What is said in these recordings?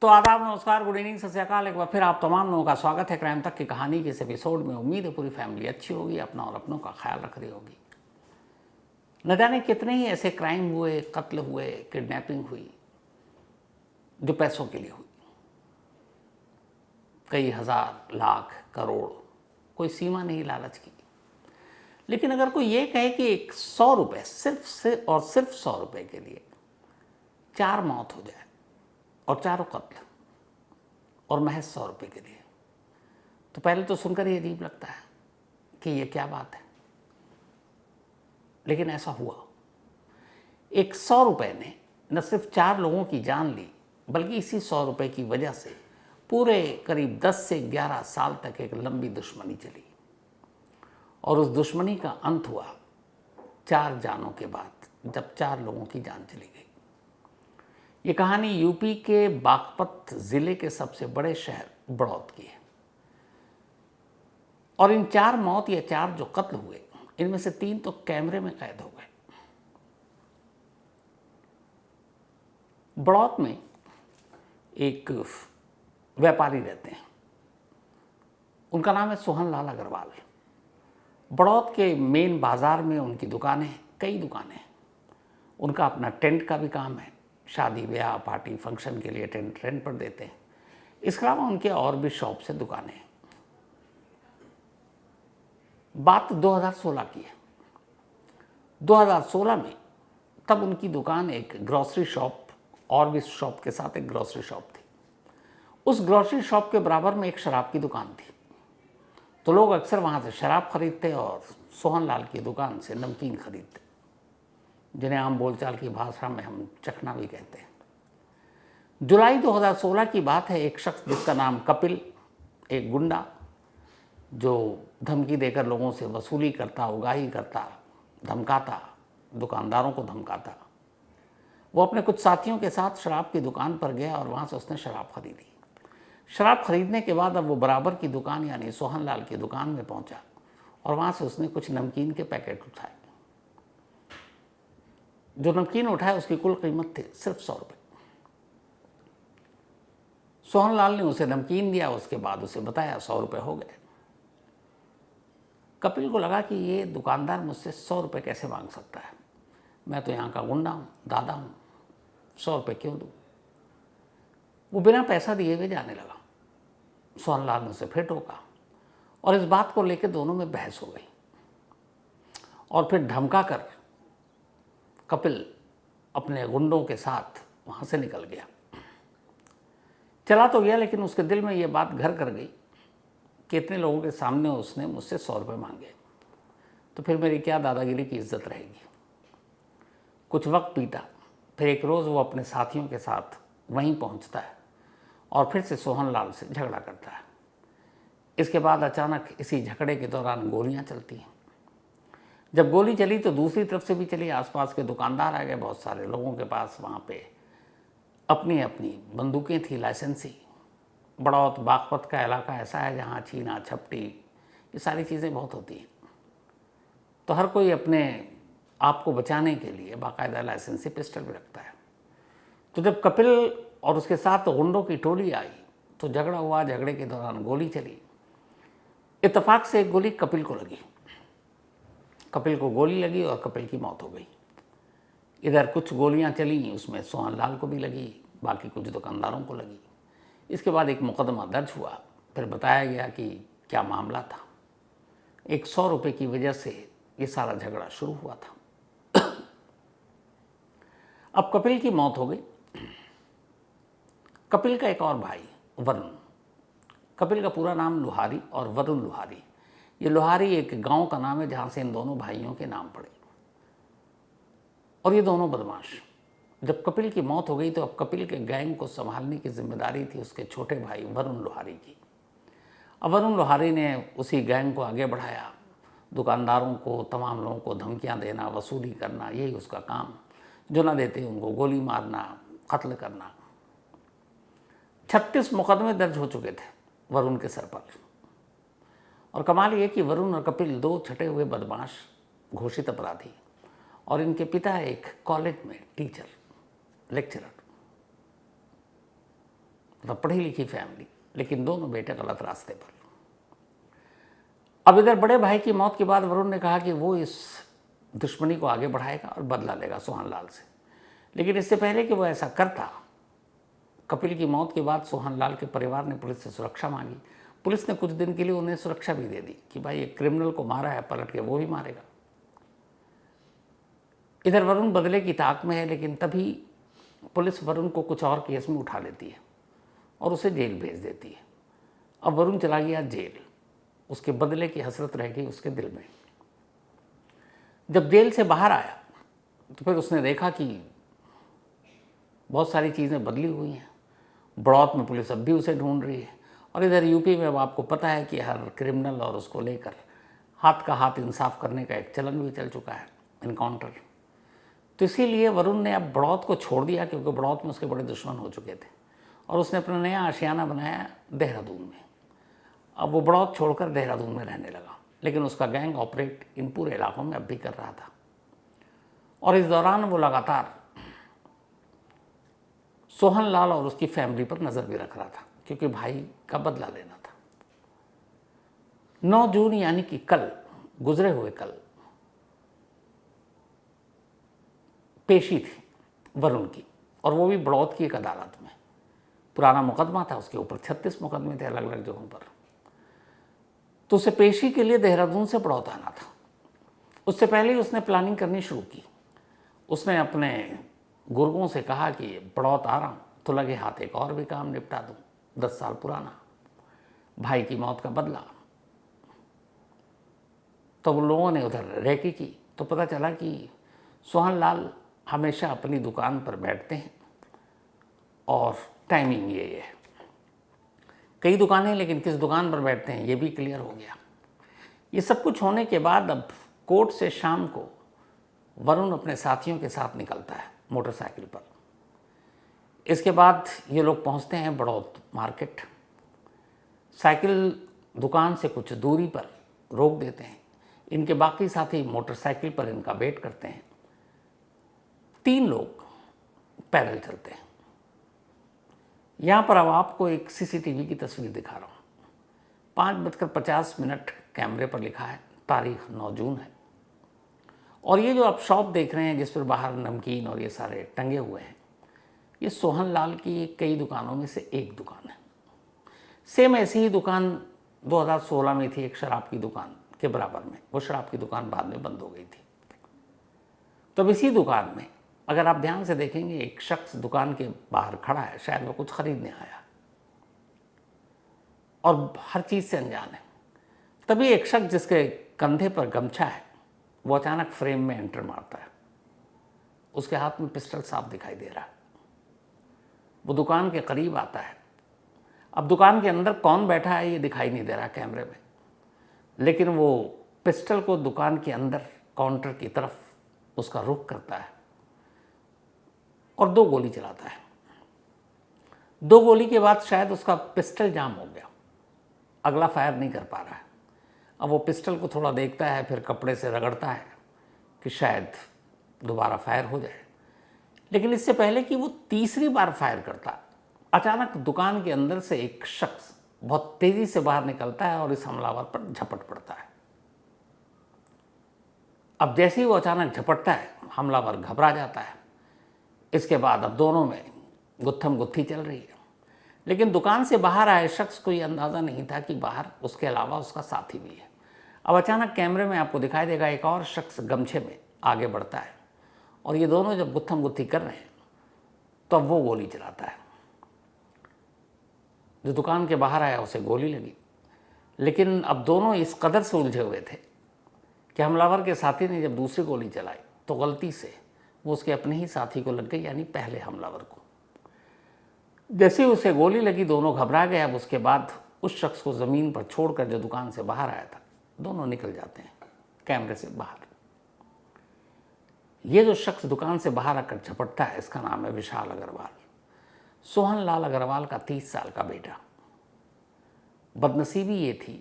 तो आदाब, नमस्कार, गुड इवनिंग, सत श्री अकाल। एक बार फिर आप तमाम लोगों का स्वागत है क्राइम तक की कहानी के इस एपिसोड में। उम्मीद है पूरी फैमिली अच्छी होगी, अपना और अपनों का ख्याल रख रही होगी। न जाने कितने ही ऐसे क्राइम हुए, कत्ल हुए, किडनैपिंग हुई जो पैसों के लिए हुई। कई हजार, लाख, करोड़, कोई सीमा नहीं लालच की। लेकिन अगर कोई ये कहे कि 100 रुपये सिर्फ और सिर्फ 100 रुपये के लिए 4 मौत हो जाए और चारों कत्ल और महज 100 रुपये के लिए, तो पहले तो सुनकर ही अजीब लगता है कि ये क्या बात है। लेकिन ऐसा हुआ। 100 रुपये ने न सिर्फ 4 लोगों की जान ली, बल्कि इसी 100 रुपये की वजह से पूरे करीब 10 से 11 साल तक एक लंबी दुश्मनी चली। और उस दुश्मनी का अंत हुआ 4 जानों के बाद, जब 4 लोगों की जान चली गई। ये कहानी यूपी के बागपत जिले के सबसे बड़े शहर बड़ौत की है। और इन 4 मौत या 4 जो कत्ल हुए, इनमें से 3 तो कैमरे में कैद हो गए। बड़ौत में एक व्यापारी रहते हैं, उनका नाम है सोहन लाल अग्रवाल। बड़ौत के मेन बाजार में उनकी दुकानें, कई दुकानें हैं। उनका अपना टेंट का भी काम है, शादी ब्याह पार्टी फंक्शन के लिए टेंट रेंट पर देते हैं। इसके अलावा उनके और भी शॉप से दुकानें हैं। बात 2016 की है। 2016 में तब उनकी दुकान एक ग्रॉसरी शॉप और भी शॉप के साथ एक ग्रॉसरी शॉप थी। उस ग्रॉसरी शॉप के बराबर में एक शराब की दुकान थी। तो लोग अक्सर वहाँ से शराब खरीदते और सोहन लाल की दुकान से नमकीन खरीदते, जिन्हें आम बोलचाल की भाषा में हम चखना भी कहते हैं। जुलाई 2016 की बात है। एक शख्स जिसका नाम कपिल, एक गुंडा जो धमकी देकर लोगों से वसूली करता, उगाही करता, धमकाता, दुकानदारों को धमकाता, वो अपने कुछ साथियों के साथ शराब की दुकान पर गया और वहाँ से उसने शराब खरीदी। शराब खरीदने के बाद अब वो बराबर की दुकान यानी सोहन लाल की दुकान में पहुँचा और वहाँ से उसने कुछ नमकीन के पैकेट उठाए। जो नमकीन उठाए उसकी कुल कीमत थी सिर्फ 100 रुपये। सोहन लाल ने उसे नमकीन दिया, उसके बाद उसे बताया 100 रुपये हो गए। कपिल को लगा कि ये दुकानदार मुझसे 100 रुपये कैसे मांग सकता है, मैं तो यहाँ का गुंडा हूँ, दादा हूँ, 100 रुपये क्यों दूँ। वो बिना पैसा दिए हुए जाने लगा। सोहन लाल ने उसे फिर टोका और इस बात को लेकर दोनों में बहस हो गई। और फिर धमका कर कपिल अपने गुंडों के साथ वहाँ से निकल गया। चला तो गया, लेकिन उसके दिल में ये बात घर कर गई कि इतने लोगों के सामने उसने मुझसे 100 रुपये मांगे, तो फिर मेरी क्या दादागिरी की इज्जत रहेगी। कुछ वक्त बीता, फिर एक रोज़ वो अपने साथियों के साथ वहीं पहुंचता है और फिर से सोहन लाल से झगड़ा करता है। इसके बाद अचानक इसी झगड़े के दौरान गोलियां चलती हैं। जब गोली चली तो दूसरी तरफ से भी चली। आसपास के दुकानदार आ गए, बहुत सारे लोगों के पास वहाँ पे अपनी अपनी बंदूकें थी, लाइसेंसी। बड़ौत बागपत का इलाका ऐसा है जहाँ छीना झपटी ये सारी चीज़ें बहुत होती हैं। तो हर कोई अपने आप को बचाने के लिए बाकायदा लाइसेंसी पिस्टल भी रखता है। तो जब कपिल और उसके साथ गुंडों की टोली आई तो झगड़ा हुआ। झगड़े के दौरान गोली चली। इत्तेफाक से एक गोली कपिल को लगी। कपिल को गोली लगी और कपिल की मौत हो गई। इधर कुछ गोलियां चली, उसमें सोहन लाल को भी लगी, बाकी कुछ दुकानदारों को लगी। इसके बाद एक मुकदमा दर्ज हुआ। फिर बताया गया कि क्या मामला था। एक 100 रुपये की वजह से ये सारा झगड़ा शुरू हुआ था। अब कपिल की मौत हो गई। कपिल का एक और भाई वरुण, कपिल का पूरा नाम लुहारी और वरुण लुहारी। ये लुहारी एक गांव का नाम है जहाँ से इन दोनों भाइयों के नाम पड़े। और ये दोनों बदमाश। जब कपिल की मौत हो गई तो अब कपिल के गैंग को संभालने की जिम्मेदारी थी उसके छोटे भाई वरुण लुहारी की। अब वरुण लुहारी ने उसी गैंग को आगे बढ़ाया। दुकानदारों को, तमाम लोगों को धमकियाँ देना, वसूली करना, यही उसका काम। जो ना देते उनको गोली मारना, कत्ल करना। 36 मुकदमे दर्ज हो चुके थे वरुण के सर पर। और कमाल ये कि वरुण और कपिल 2 छटे हुए बदमाश, घोषित अपराधी, और इनके पिता एक कॉलेज में टीचर, लेक्चरर। मतलब पढ़ी लिखी फैमिली, लेकिन दोनों बेटे गलत रास्ते पर। अब इधर बड़े भाई की मौत के बाद वरुण ने कहा कि वो इस दुश्मनी को आगे बढ़ाएगा और बदला लेगा सोहन लाल से। लेकिन इससे पहले कि वो ऐसा करता, कपिल की मौत के बाद सोहन लाल के परिवार ने पुलिस से सुरक्षा मांगी। पुलिस ने कुछ दिन के लिए उन्हें सुरक्षा भी दे दी कि भाई एक क्रिमिनल को मारा है, पलट के वो भी मारेगा। इधर वरुण बदले की ताक में है, लेकिन तभी पुलिस वरुण को कुछ और केस में उठा लेती है और उसे जेल भेज देती है। अब वरुण चला गया जेल, उसके बदले की हसरत रह गई उसके दिल में। जब जेल से बाहर आया तो फिर उसने देखा कि बहुत सारी चीज़ें बदली हुई हैं। बड़ौत में पुलिस अब भी उसे ढूंढ रही है, और इधर यूपी में अब आपको पता है कि हर क्रिमिनल और उसको लेकर हाथ का हाथ इंसाफ करने का एक चलन भी चल चुका है, इनकाउंटर। तो इसीलिए वरुण ने अब बड़ौत को छोड़ दिया, क्योंकि बड़ौत में उसके बड़े दुश्मन हो चुके थे, और उसने अपना नया आशियाना बनाया देहरादून में। अब वो बड़ौत छोड़कर देहरादून में रहने लगा, लेकिन उसका गैंग ऑपरेट इन पूरे इलाकों में अब भी कर रहा था। और इस दौरान वो लगातार सोहन लाल और उसकी फैमिली पर नज़र भी रख रहा था, क्योंकि भाई का बदला लेना था। 9 जून यानी कि कल, गुजरे हुए कल, पेशी थी वरुण की, और वो भी बड़ौत की एक अदालत में। पुराना मुकदमा था, उसके ऊपर 36 मुकदमे थे अलग अलग जगहों पर। तो उसे पेशी के लिए देहरादून से बड़ौत आना था। उससे पहले ही उसने प्लानिंग करनी शुरू की। उसने अपने गुर्गों से कहा कि बड़ौत आ रहा हूँ तो लगे हाथ एक और भी काम निपटा दूँ, 10 साल पुराना, भाई की मौत का बदला। तो उन लोगों ने उधर रेकी की तो पता चला कि सोहन लाल हमेशा अपनी दुकान पर बैठते हैं, और टाइमिंग ये है, कई दुकानें, लेकिन किस दुकान पर बैठते हैं ये भी क्लियर हो गया। ये सब कुछ होने के बाद अब कोर्ट से शाम को वरुण अपने साथियों के साथ निकलता है मोटरसाइकिल पर। इसके बाद ये लोग पहुंचते हैं बड़ौत मार्केट। साइकिल दुकान से कुछ दूरी पर रोक देते हैं। इनके बाकी साथी मोटरसाइकिल पर इनका वेट करते हैं। 3 लोग पैदल चलते हैं। यहाँ पर अब आपको एक सीसीटीवी की तस्वीर दिखा रहा हूँ। 5:50 कैमरे पर लिखा है, तारीख 9 जून है। और ये जो आप शॉप देख रहे हैं जिस पर बाहर नमकीन और ये सारे टंगे हुए हैं, ये सोहन लाल की कई दुकानों में से एक दुकान है। सेम ऐसी ही दुकान 2016 में थी, एक शराब की दुकान के बराबर में। वो शराब की दुकान बाद में बंद हो गई थी। तब इसी दुकान में अगर आप ध्यान से देखेंगे, एक शख्स दुकान के बाहर खड़ा है, शायद वो कुछ खरीदने आया और हर चीज़ से अनजान है। तभी एक शख्स जिसके कंधे पर गमछा है, वो अचानक फ्रेम में एंटर मारता है। उसके हाथ में पिस्टल साफ दिखाई दे रहा है। वो दुकान के करीब आता है। अब दुकान के अंदर कौन बैठा है ये दिखाई नहीं दे रहा कैमरे में, लेकिन वो पिस्टल को दुकान के अंदर काउंटर की तरफ उसका रुख करता है और 2 गोली चलाता है। 2 गोली के बाद शायद उसका पिस्टल जाम हो गया, अगला फायर नहीं कर पा रहा है। अब वो पिस्टल को थोड़ा देखता है, फिर कपड़े से रगड़ता है कि शायद दोबारा फायर हो जाए। लेकिन इससे पहले कि वो तीसरी बार फायर करता, अचानक दुकान के अंदर से एक शख्स बहुत तेजी से बाहर निकलता है और इस हमलावर पर झपट पड़ता है। अब जैसे ही वो अचानक झपटता है, हमलावर घबरा जाता है। इसके बाद अब दोनों में गुत्थम गुत्थी चल रही है। लेकिन दुकान से बाहर आए शख्स को ये अंदाज़ा नहीं था कि बाहर उसके अलावा उसका साथी भी है। अब अचानक कैमरे में आपको दिखाई देगा एक और शख्स गमछे में आगे बढ़ता है, और ये दोनों जब गुत्थम गुत्थी कर रहे हैं तो अब वो गोली चलाता है। जो दुकान के बाहर आया उसे गोली लगी, लेकिन अब दोनों इस कदर से उलझे हुए थे कि हमलावर के साथी ने जब दूसरी गोली चलाई तो गलती से वो उसके अपने ही साथी को लग गई, यानी पहले हमलावर को। जैसे ही उसे गोली लगी, दोनों घबरा गए। अब उसके बाद उस शख्स को ज़मीन पर छोड़कर जो दुकान से बाहर आया था, दोनों निकल जाते हैं कैमरे से बाहर। ये जो शख्स दुकान से बाहर आकर झपटता है, इसका नाम है विशाल अग्रवाल, सोहन लाल अग्रवाल का 30 साल का बेटा। बदनसीबी ये थी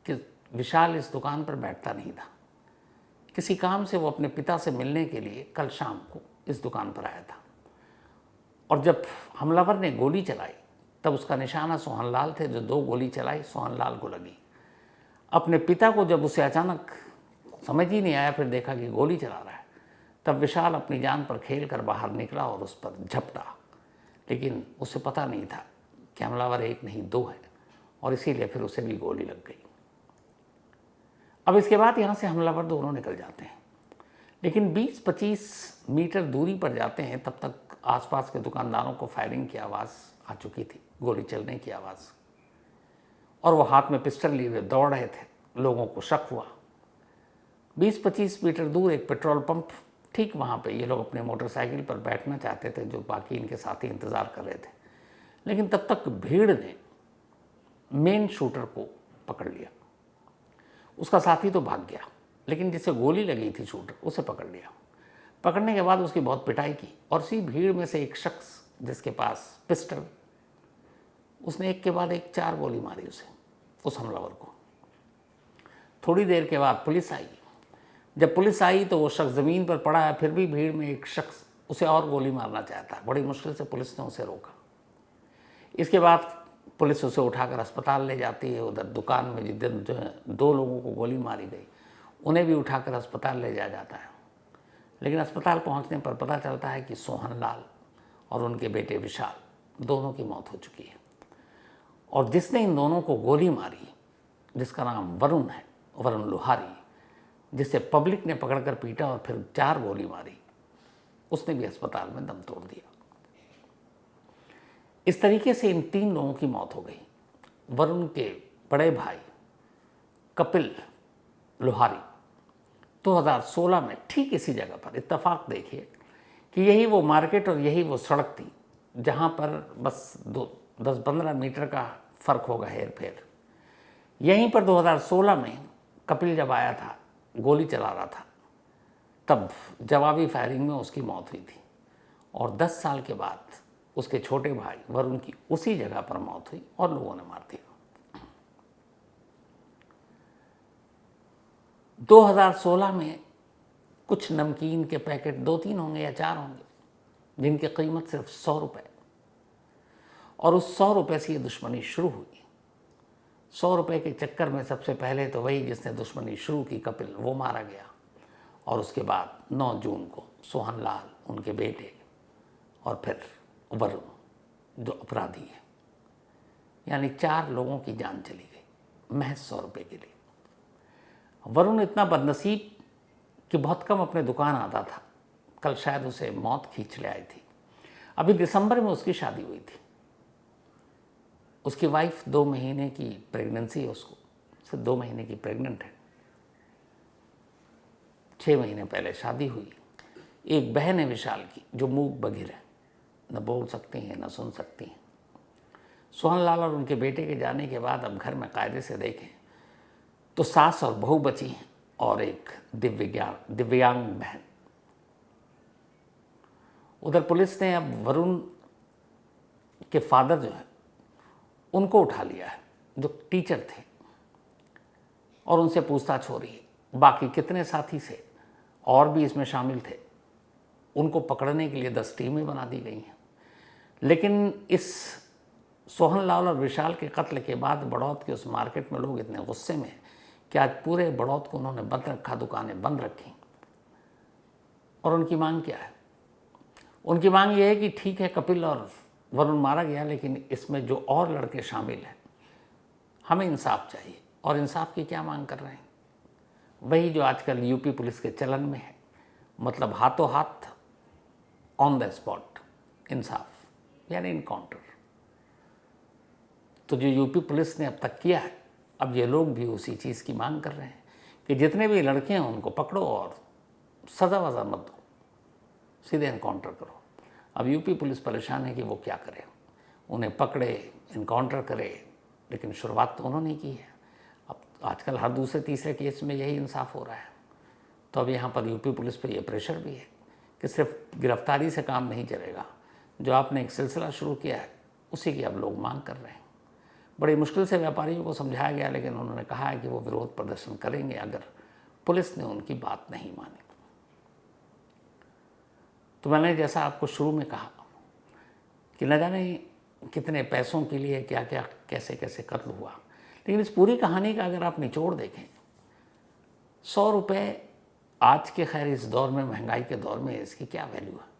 कि विशाल इस दुकान पर बैठता नहीं था। किसी काम से वो अपने पिता से मिलने के लिए कल शाम को इस दुकान पर आया था, और जब हमलावर ने गोली चलाई तब उसका निशाना सोहनलाल थे, जो 2 गोली चलाई सोहनलाल को लगी। अपने पिता को जब उसे अचानक समझ ही नहीं आया, फिर देखा कि गोली चला रहा है, तब विशाल अपनी जान पर खेल कर बाहर निकला और उस पर झपटा, लेकिन उसे पता नहीं था कि हमलावर 1 नहीं 2 है, और इसीलिए फिर उसे भी गोली लग गई। अब इसके बाद यहाँ से हमलावर दोनों निकल जाते हैं, लेकिन 20-25 मीटर दूरी पर जाते हैं, तब तक आसपास के दुकानदारों को फायरिंग की आवाज़ आ चुकी थी, गोली चलने की आवाज़, और वो हाथ में पिस्टल लिए हुए दौड़ रहे थे। लोगों को शक हुआ। 20-25 मीटर दूर एक पेट्रोल पंप, ठीक वहाँ पे ये लोग अपने मोटरसाइकिल पर बैठना चाहते थे, जो बाकी इनके साथी इंतज़ार कर रहे थे, लेकिन तब तक भीड़ ने मेन शूटर को पकड़ लिया। उसका साथी तो भाग गया, लेकिन जिसे गोली लगी थी शूटर, उसे पकड़ लिया। पकड़ने के बाद उसकी बहुत पिटाई की, और उसी भीड़ में से एक शख्स जिसके पास पिस्टल, उसने एक के बाद एक 4 गोली मारी उस हमलावर को। थोड़ी देर के बाद पुलिस आई। जब पुलिस आई तो वो शख्स ज़मीन पर पड़ा है, फिर भी भीड़ में एक शख्स उसे और गोली मारना चाहता है। बड़ी मुश्किल से पुलिस ने उसे रोका। इसके बाद पुलिस उसे उठाकर अस्पताल ले जाती है। उधर दुकान में जिस दिन 2 लोगों को गोली मारी गई, उन्हें भी उठाकर अस्पताल ले जाया जाता है। लेकिन अस्पताल पहुंचने पर पता चलता है कि सोहनलाल और उनके बेटे विशाल दोनों की मौत हो चुकी है, और जिसने इन दोनों को गोली मारी, जिसका नाम वरुण है, वरुण लोहारी, जिसे पब्लिक ने पकड़कर पीटा और फिर 4 गोली मारी, उसने भी अस्पताल में दम तोड़ दिया। इस तरीके से इन 3 लोगों की मौत हो गई। वरुण के बड़े भाई कपिल लोहारी 2016 में ठीक इसी जगह पर, इत्तेफाक देखिए कि यही वो मार्केट और यही वो सड़क थी जहाँ पर बस 10-15 मीटर का फ़र्क होगा, हेर फेर। यहीं पर 2016 में कपिल जब आया था, गोली चला रहा था, तब जवाबी फायरिंग में उसकी मौत हुई थी, और 10 साल के बाद उसके छोटे भाई वरुण की उसी जगह पर मौत हुई और लोगों ने मार दिया। 2016 में कुछ नमकीन के पैकेट 2-3 होंगे या 4 होंगे, जिनकी कीमत सिर्फ 100 रुपये, और उस 100 रुपये से ये दुश्मनी शुरू हुई। 100 रुपये के चक्कर में सबसे पहले तो वही जिसने दुश्मनी शुरू की, कपिल, वो मारा गया, और उसके बाद 9 जून को सोहनलाल, उनके बेटे, और फिर वरुण जो अपराधी है। यानी 4 लोगों की जान चली गई महज 100 रुपये के लिए। वरुण इतना बदनसीब कि बहुत कम अपने दुकान आता था। कल शायद उसे मौत खींच ले आई थी। अभी दिसंबर में उसकी शादी हुई थी। उसकी वाइफ 2 महीने की प्रेगनेंसी है, उसको सिर्फ 2 महीने की प्रेग्नेंट है। 6 महीने पहले शादी हुई। एक बहन है विशाल की, जो मूक बधिर है, न बोल सकती हैं न सुन सकती हैं। सोहनलाल और उनके बेटे के जाने के बाद अब घर में कायदे से देखें तो सास और बहू बची हैं, और एक दिव्यांग बहन। उधर पुलिस ने अब वरुण के फादर जो है उनको उठा लिया है, जो टीचर थे, और उनसे पूछताछ हो रही है। बाकी कितने साथी से और भी इसमें शामिल थे, उनको पकड़ने के लिए 10 टीमें बना दी गई हैं। लेकिन इस सोहनलाल और विशाल के कत्ल के बाद बड़ौत के उस मार्केट में लोग इतने गुस्से में कि आज पूरे बड़ौत को उन्होंने बंद रखा, दुकानें बंद रखी। और उनकी मांग क्या है? उनकी मांग ये है कि ठीक है, कपिल और वरुण मारा गया, लेकिन इसमें जो और लड़के शामिल हैं, हमें इंसाफ चाहिए। और इंसाफ की क्या मांग कर रहे हैं? वही जो आजकल यूपी पुलिस के चलन में है, मतलब हाथों हाथ, ऑन द स्पॉट इंसाफ, यानी इनकाउंटर। तो जो यूपी पुलिस ने अब तक किया है, अब ये लोग भी उसी चीज़ की मांग कर रहे हैं कि जितने भी लड़के हैं उनको पकड़ो और सज़ा वज़ा मत दो, सीधे इनकाउंटर करो। अब यूपी पुलिस परेशान है कि वो क्या करे, उन्हें पकड़े, इनकाउंटर करे, लेकिन शुरुआत तो उन्होंने की है। अब आजकल हर दूसरे तीसरे केस में यही इंसाफ हो रहा है। तो अब यहाँ पर यूपी पुलिस पे ये प्रेशर भी है कि सिर्फ गिरफ्तारी से काम नहीं चलेगा, जो आपने एक सिलसिला शुरू किया है उसी की अब लोग मांग कर रहे हैं। बड़ी मुश्किल से व्यापारियों को समझाया गया, लेकिन उन्होंने कहा है कि वो विरोध प्रदर्शन करेंगे अगर पुलिस ने उनकी बात नहीं मानी। तो मैंने जैसा आपको शुरू में कहा कि न जाने कितने पैसों के लिए क्या क्या कैसे कैसे कत्ल हुआ। लेकिन इस पूरी कहानी का अगर आप निचोड़ देखें, 100 रुपये आज के, खैर इस दौर में, महंगाई के दौर में, इसकी क्या वैल्यू है।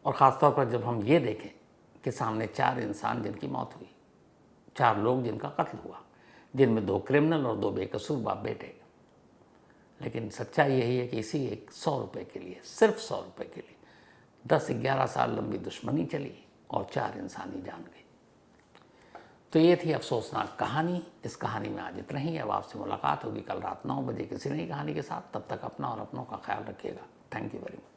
और ख़ासतौर पर जब हम ये देखें कि सामने 4 इंसान जिनकी मौत हुई, 4 लोग जिनका कत्ल हुआ, जिनमें 2 क्रिमिनल और 2 बेकसूर बाप बेटे। लेकिन सच्चाई यही है कि इसी एक 100 रुपये के लिए, सिर्फ 100 रुपये के लिए 10-11 साल लंबी दुश्मनी चली और 4 इंसानी जान गई। तो ये थी अफसोसनाक कहानी। इस कहानी में आज इतना ही। अब आपसे मुलाकात होगी कल रात 9 बजे किसी नई कहानी के साथ। तब तक अपना और अपनों का ख्याल रखिएगा। Thank you very much.